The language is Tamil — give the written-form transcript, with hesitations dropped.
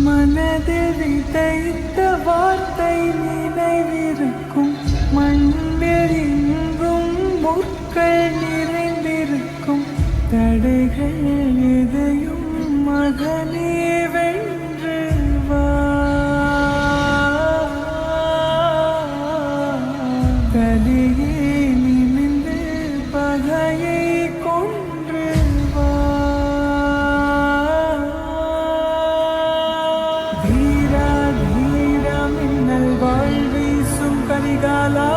மனதில் விதைத்த வார்த்தை நினைவிருக்கும், மண்ணில் எங்கும் முற்கள் நிறைந்திருக்கும். தடைகள் எதையும் மகனே வென்று வா. தலையே நிமிர்ந்து பகையை கொன்று வா. தீரா தீரா மின்னல் வாழ் வீசும் கரிகாலா,